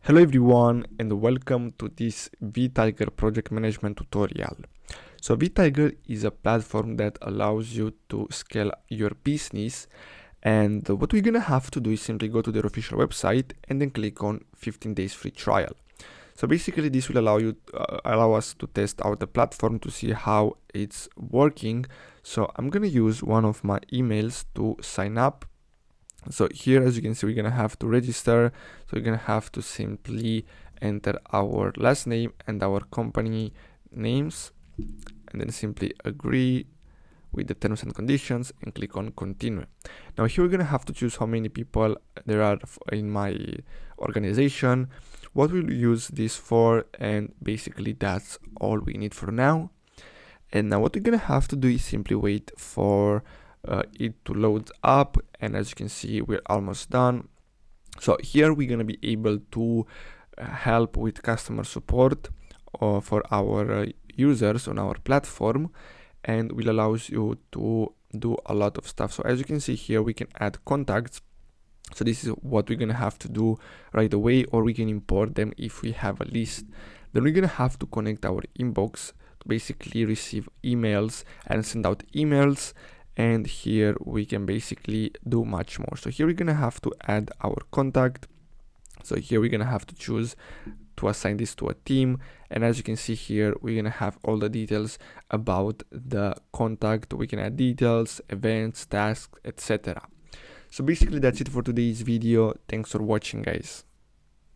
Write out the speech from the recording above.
Hello everyone and welcome to this VTIGER project management tutorial. So VTIGER is a platform that allows you to scale your business, and what we're gonna have to do is simply go to their official website and then click on 15 days free trial. So basically this will allow us to test out the platform to see how it's working. So I'm gonna use one of my emails to sign up. So here, as you can see, we're gonna have to register. So we're gonna have to simply enter our last name and our company names, and then simply agree with the terms and conditions and click on continue. Now here we're gonna have to choose how many people there are in my organization, what we'll use this for, and basically that's all we need for now. And now what we're gonna have to do is simply wait for it to load up, and as you can see, we're almost done. So here we're going to be able to help with customer support for our users on our platform, and will allows you to do a lot of stuff. So as you can see here, we can add contacts. So this is what we're going to have to do right away, or we can import them if we have a list. Then we're going to have to connect our inbox to basically receive emails and send out emails. And here we can basically do much more. So here we're gonna have to add our contact. So here we're gonna have to choose to assign this to a team. And as you can see here, we're gonna have all the details about the contact. We can add details, events, tasks, etc. So basically that's it for today's video. Thanks for watching, guys.